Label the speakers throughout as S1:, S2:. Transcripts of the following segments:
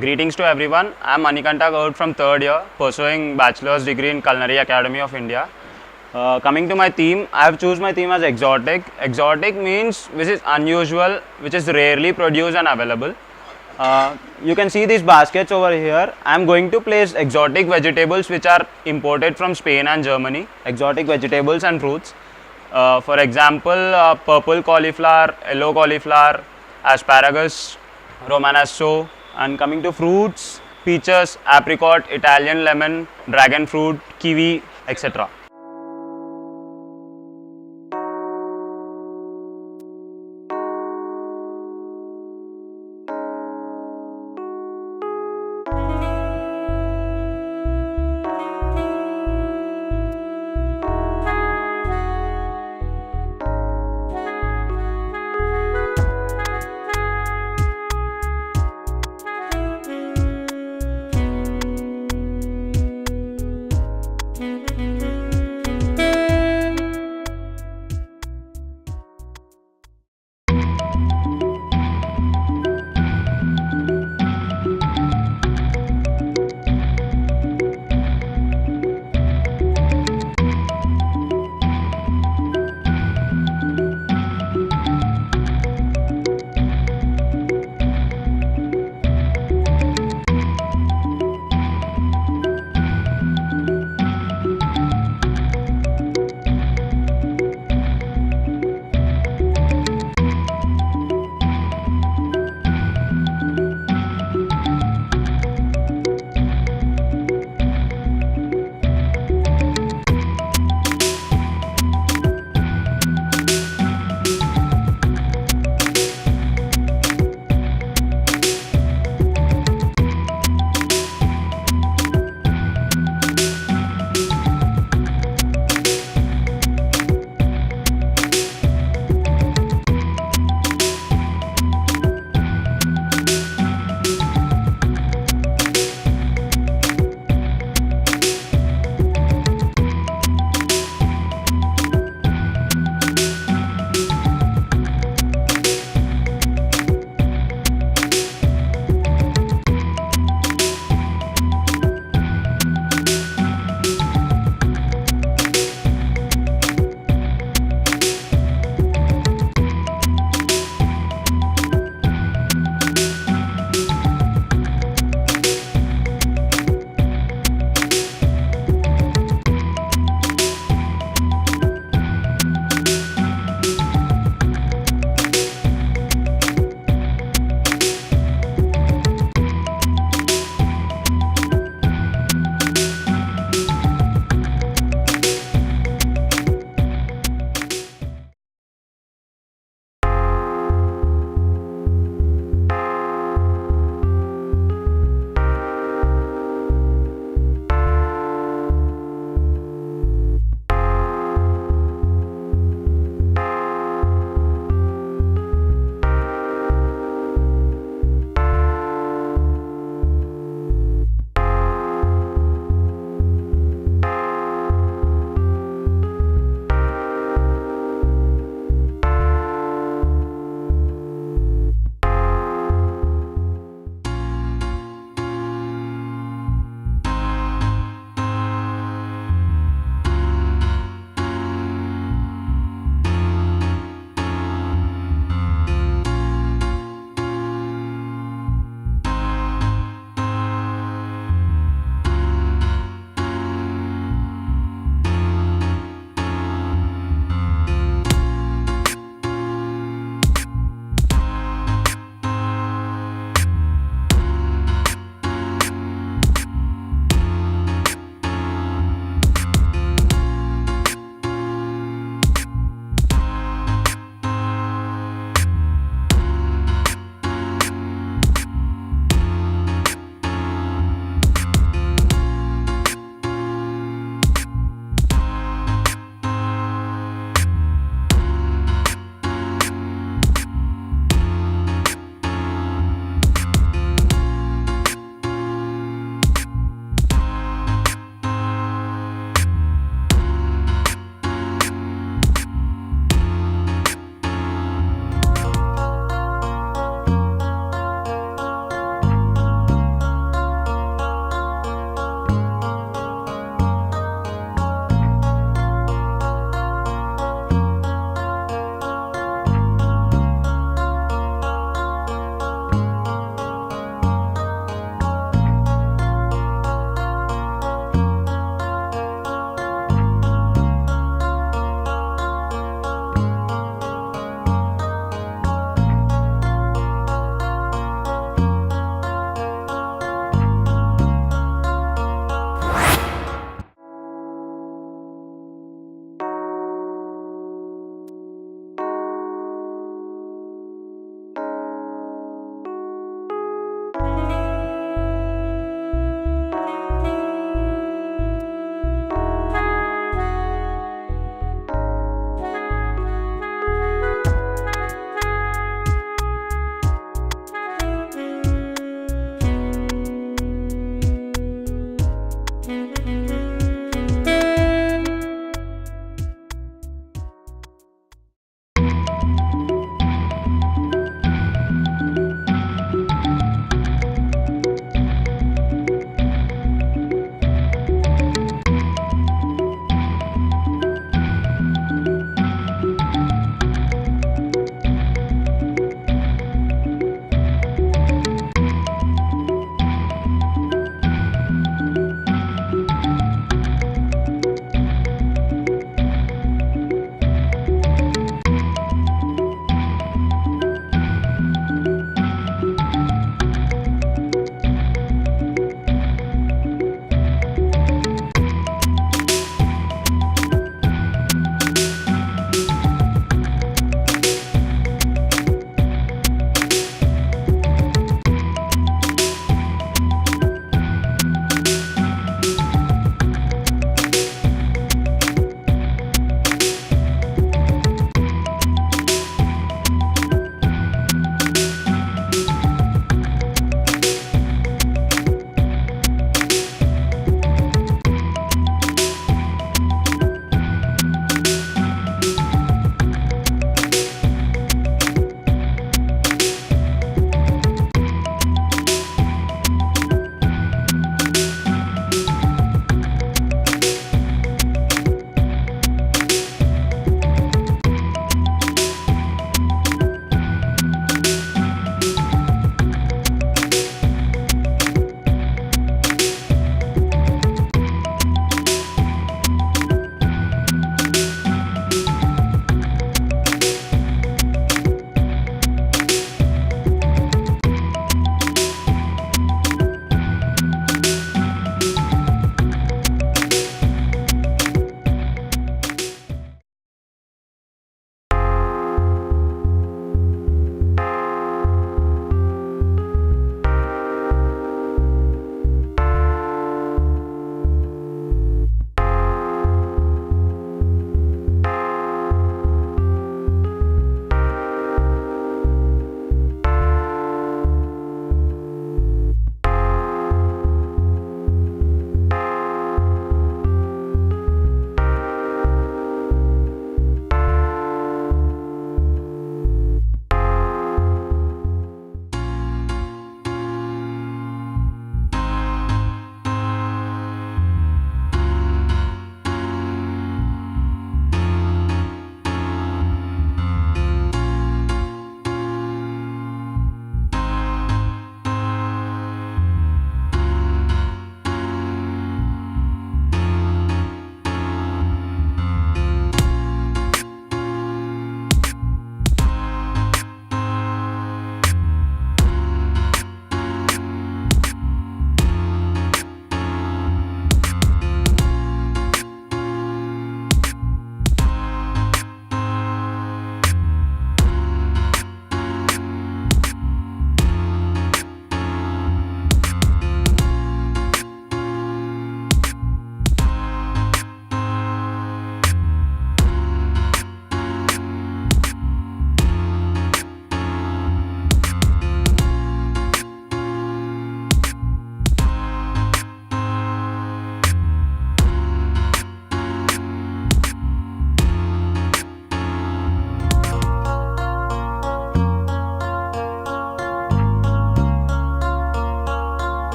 S1: Greetings to everyone. I am Manikanta Gaud from third year, pursuing bachelor's degree in Culinary Academy of India. Coming to my theme, I have chosen my theme as exotic. Exotic means which is unusual, which is rarely produced and available. You can see these baskets over here. I am going to place exotic vegetables which are imported from Spain and Germany. Exotic vegetables and fruits. For example, purple cauliflower, yellow cauliflower, asparagus, romanesco. And coming to fruits, peaches, apricot, Italian lemon, dragon fruit, kiwi, etc.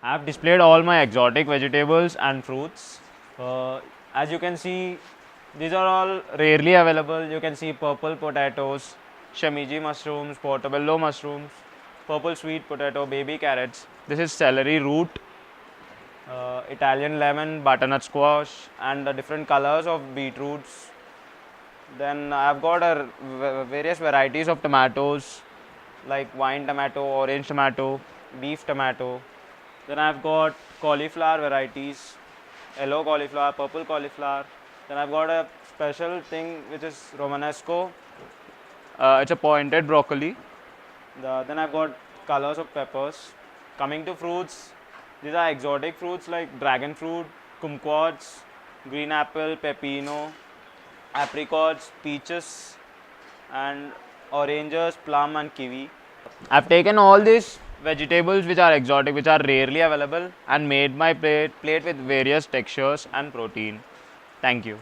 S1: I have displayed all my exotic vegetables and fruits. As you can see, these are all rarely available. You can see purple potatoes, shamiji mushrooms, portobello mushrooms, purple sweet potato, baby carrots. This is celery root, Italian lemon, butternut squash, and the different colors of beetroots. Then I've got various varieties of tomatoes like wine tomato, orange tomato, beef tomato. Then I've got cauliflower varieties, yellow cauliflower, purple cauliflower. Then I've got a special thing which is Romanesco. It's a pointed broccoli. Then I've got colors of peppers. Coming to fruits, these are exotic fruits like dragon fruit, kumquats, green apple, pepino, apricots, peaches, and oranges, plum, and kiwi. I've taken all these vegetables which are exotic, which are rarely available, and made my plate with various textures and protein. Thank you.